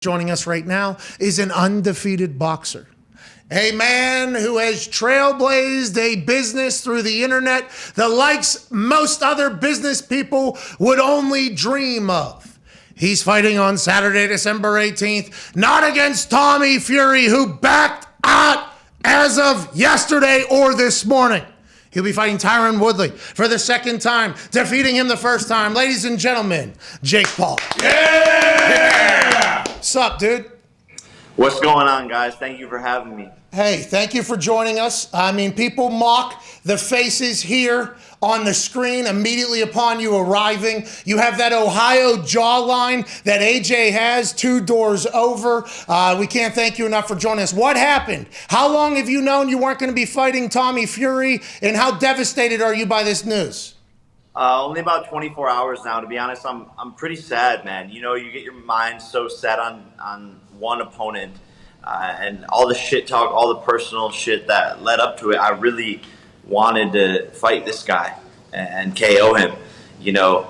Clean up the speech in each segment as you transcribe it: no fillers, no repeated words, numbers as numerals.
Joining us right now is an undefeated boxer. A man who has trailblazed a business through the internet the likes most other business people would only dream of. He's fighting on Saturday, December 18th, not against Tommy Fury, who backed out as of yesterday or this morning. He'll be fighting Tyron Woodley for the second time, defeating him the first time. Ladies and gentlemen, Jake Paul. Yeah! What's up, dude? What's going on, guys? Thank you for having me. Hey, thank you for joining us. I mean, people mock the faces here on the screen immediately upon you arriving. You have that Ohio jawline that AJ has 2 doors over. We can't thank you enough for joining us. What happened? How long have you known you weren't going to be fighting Tommy Fury, and how devastated are you by this news? Only about 24 hours now. To be honest, I'm pretty sad, man. You know, you get your mind so set on one opponent, and all the shit talk, all the personal shit that led up to it. I really wanted to fight this guy and KO him. You know,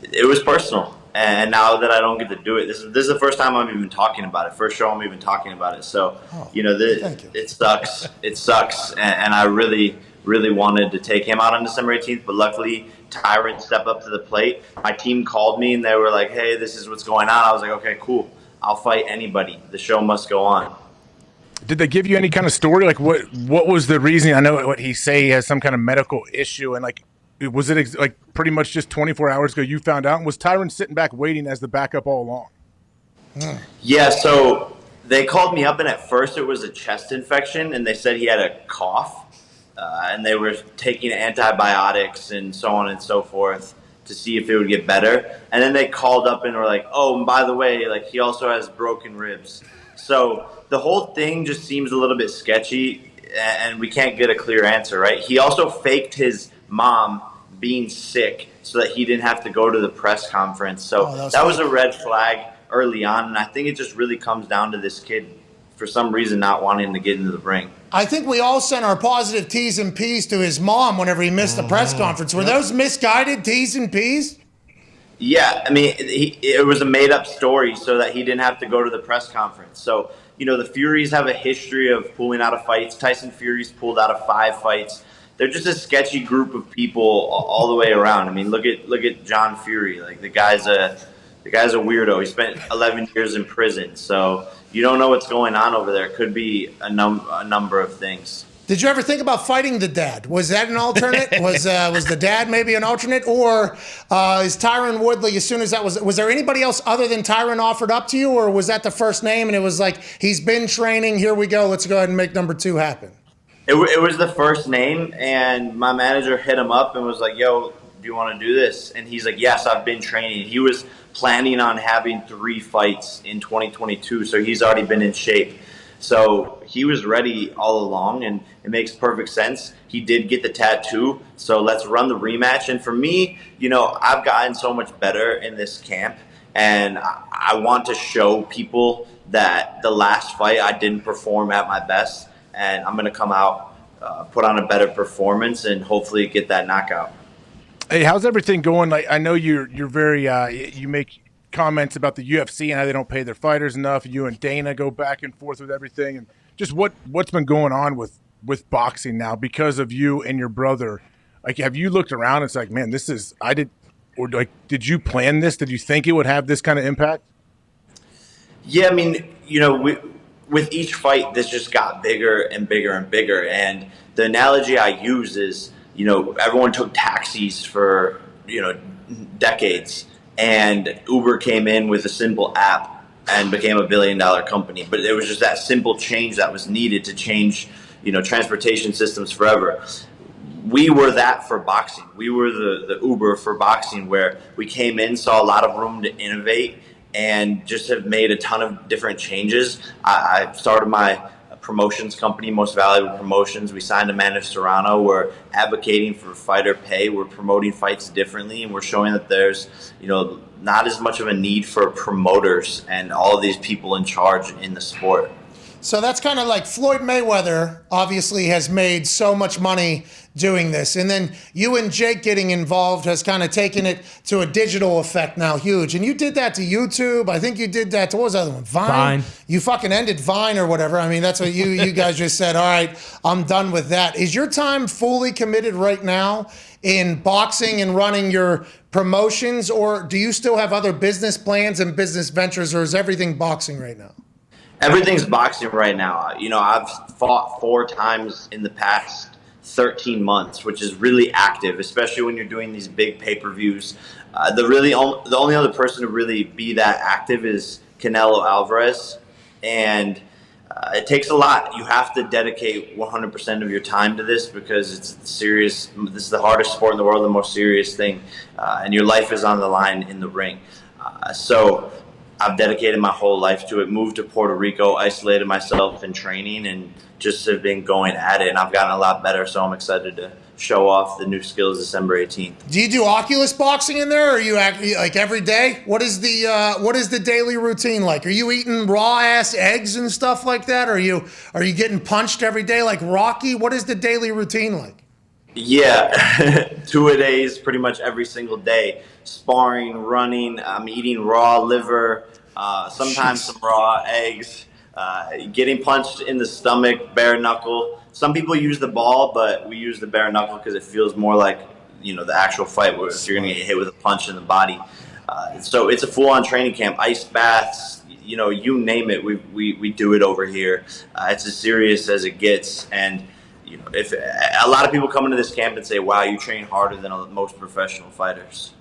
it was personal, and now that I don't get to do it, this is the first time I'm even talking about it. First show I'm even talking about it. So, you know, it sucks. It sucks, and I really wanted to take him out on December 18th, but luckily Tyron stepped up to the plate. My team called me and they were like, hey, this is what's going on. I was like, okay, cool. I'll fight anybody. The show must go on. Did they give you any kind of story? Like what was the reason? I know what he has some kind of medical issue, and like, was it like pretty much just 24 hours ago you found out? And was Tyron sitting back waiting as the backup all along? Yeah, so they called me up, and at first it was a chest infection, and they said he had a cough. And they were taking antibiotics and so on and so forth to see if it would get better. And then they called up and were like, oh, and by the way, like, he also has broken ribs. So the whole thing just seems a little bit sketchy, and we can't get a clear answer, right? He also faked his mom being sick so that he didn't have to go to the press conference. So that was a red flag early on, and I think it just really comes down to this kid, for some reason, not wanting to get into the ring. I think we all sent our positive T's and P's to his mom whenever he missed the press conference. Were those misguided T's and P's? Yeah, I mean, it was a made-up story so that he didn't have to go to the press conference. So, you know, the Furies have a history of pulling out of fights. Tyson Fury's pulled out of 5 fights. They're just a sketchy group of people all the way around. I mean, look at John Fury. Like, the guy's a weirdo. He spent 11 years in prison. So you don't know what's going on over there. It could be a number of things. Did you ever think about fighting the dad? Was that an alternate? was the dad maybe an alternate? Or is Tyron Woodley, as soon as that was there anybody else other than Tyron offered up to you? Or was that the first name and it was like, he's been training, here we go, let's go ahead and make number 2 happen? It was the first name, and my manager hit him up and was like, yo, do you want to do this? And he's like, yes, I've been training. He was planning on having 3 fights in 2022, so he's already been in shape. So he was ready all along, and it makes perfect sense. He did get the tattoo, so let's run the rematch. And for me, you know, I've gotten so much better in this camp, and I want to show people that the last fight I didn't perform at my best, and I'm going to come out, put on a better performance, and hopefully get that knockout. Hey, how's everything going? Like, I know you're very you make comments about the UFC and how they don't pay their fighters enough. You and Dana go back and forth with everything, and just what's been going on with boxing now because of you and your brother. Like, have you looked around and it's like, man, did you plan this? Did you think it would have this kind of impact? Yeah, I mean, you know, with each fight, this just got bigger and bigger and bigger. And the analogy I use is, you know, everyone took taxis for, you know, decades, and Uber came in with a simple app and became $1 billion company. But it was just that simple change that was needed to change, you know, transportation systems forever. We were that for boxing. We were the Uber for boxing, where we came in, saw a lot of room to innovate, and just have made a ton of different changes. I started my promotions company, Most Valuable Promotions. We signed Amanda Serrano. We're advocating for fighter pay. We're promoting fights differently, and we're showing that there's, you know, not as much of a need for promoters and all of these people in charge in the sport. So that's kind of like Floyd Mayweather obviously has made so much money doing this. And then you and Jake getting involved has kind of taken it to a digital effect now, huge. And you did that to YouTube. I think you did that to, what was the other one? Vine. You fucking ended Vine or whatever. I mean, that's what you guys just said, all right, I'm done with that. Is your time fully committed right now in boxing and running your promotions, or do you still have other business plans and business ventures, or is everything boxing right now? Everything's boxing right now. You know, I've fought 4 times in the past 13 months, which is really active, especially when you're doing these big pay-per-views. The only other person to really be that active is Canelo Alvarez, and it takes a lot. You have to dedicate 100% of your time to this because it's serious. This is the hardest sport in the world, the most serious thing, and your life is on the line in the ring. So I've dedicated my whole life to it, moved to Puerto Rico, isolated myself in training, and just have been going at it. And I've gotten a lot better, so I'm excited to show off the new skills December 18th. Do you do Oculus boxing in there, or are you like every day? What is the daily routine like? Are you eating raw ass eggs and stuff like that? Or are you getting punched every day like Rocky? What is the daily routine like? Yeah, 2-a-days pretty much every single day. Sparring, running, I'm eating raw liver, sometimes some raw eggs, getting punched in the stomach, bare knuckle. Some people use the ball, but we use the bare knuckle because it feels more like, you know, the actual fight where if you're going to get hit with a punch in the body. So it's a full-on training camp, ice baths, you know, you name it, we do it over here. It's as serious as it gets, and you know, if a lot of people come into this camp and say, wow, you train harder than most professional fighters.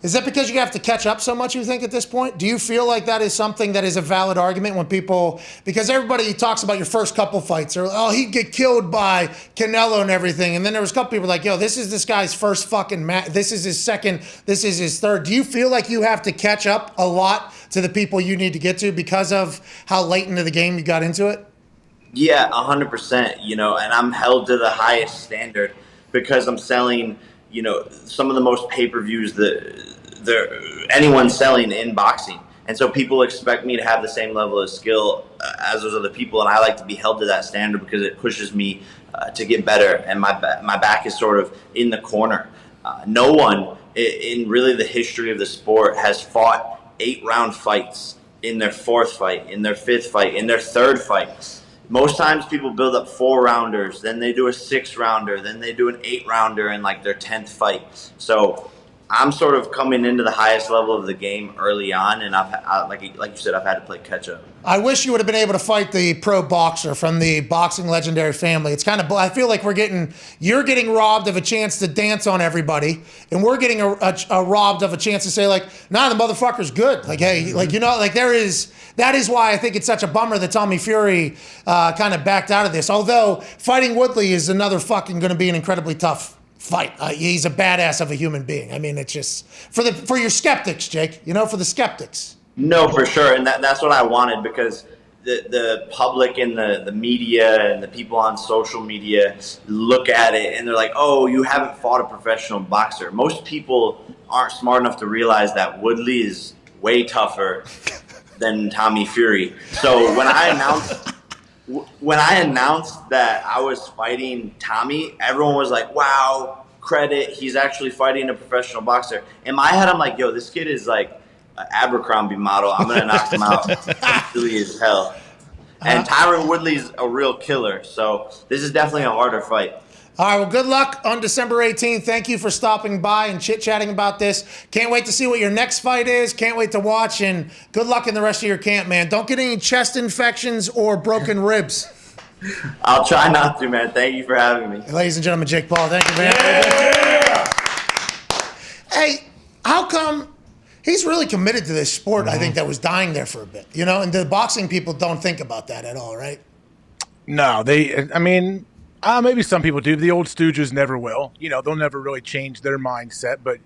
Is that because you have to catch up so much, you think, at this point? Do you feel like that is something that is a valid argument when people, because everybody talks about your first couple fights, or, oh, he'd get killed by Canelo and everything. And then there was a couple people like, yo, this is this guy's first fucking match. This is his second. This is his third. Do you feel like you have to catch up a lot to the people you need to get to because of how late into the game you got into it? Yeah, 100%, you know, and I'm held to the highest standard because I'm selling, you know, some of the most pay-per-views that anyone's selling in boxing. And so people expect me to have the same level of skill as those other people, and I like to be held to that standard because it pushes me to get better, and my back is sort of in the corner. No one in really the history of the sport has fought 8-round fights in their 4th fight, in their 5th fight, in their 3rd fight. Most times people build up 4-rounders, then they do a 6-rounder, then they do an 8-rounder in like their 10th fight. So I'm sort of coming into the highest level of the game early on, and like you said, I've had to play catch up. I wish you would have been able to fight the pro boxer from the boxing legendary family. It's kind of, I feel like you're getting robbed of a chance to dance on everybody, and we're getting a robbed of a chance to say like, nah, the motherfucker's good. Like, hey, like, you know, like that is why I think it's such a bummer that Tommy Fury kind of backed out of this. Although fighting Woodley is another fucking going to be an incredibly tough fight. He's a badass of a human being. I mean, it's just for your skeptics, Jake. You know, for the skeptics. No, for sure, and that's what I wanted because the public and the media and the people on social media look at it and they're like, oh, you haven't fought a professional boxer. Most people aren't smart enough to realize that Woodley is way tougher than Tommy Fury. So when I announced that I was fighting Tommy, everyone was like, wow, credit, he's actually fighting a professional boxer. In my head, I'm like, yo, this kid is like an Abercrombie model. I'm going to knock him out easily as hell. And Tyron Woodley's a real killer, so this is definitely a harder fight. All right, well, good luck on December 18th. Thank you for stopping by and chit-chatting about this. Can't wait to see what your next fight is. Can't wait to watch, and good luck in the rest of your camp, man. Don't get any chest infections or broken ribs. I'll try not to, man. Thank you for having me. Ladies and gentlemen, Jake Paul, thank you, man. Yeah! Hey, how come he's really committed to this sport, I think, that was dying there for a bit, you know? And the boxing people don't think about that at all, right? No, maybe some people do. The old stooges never will. You know, they'll never really change their mindset. But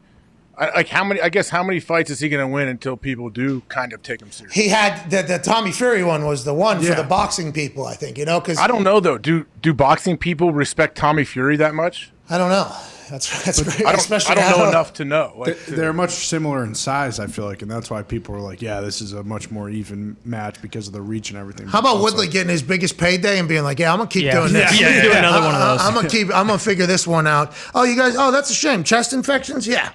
how many fights is he going to win until people do kind of take him seriously? He had the Tommy Fury one was the one for the boxing people, I think, you know? Cause I don't know, though. Do boxing people respect Tommy Fury that much? I don't know. That's great. I Especially don't know now. enough to know. Like, They're much similar in size, I feel like, and that's why people are like, yeah, this is a much more even match because of the reach and everything. How about Also- Woodley getting his biggest payday and being like, "Yeah, I'm gonna keep doing this. Yeah, do another one of those. I'm gonna figure this one out." Oh, you guys. Oh, that's a shame. Chest infections. Yeah.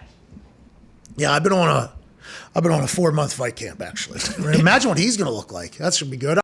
I've been on a 4-month fight camp actually. Imagine what he's gonna look like. That should be good.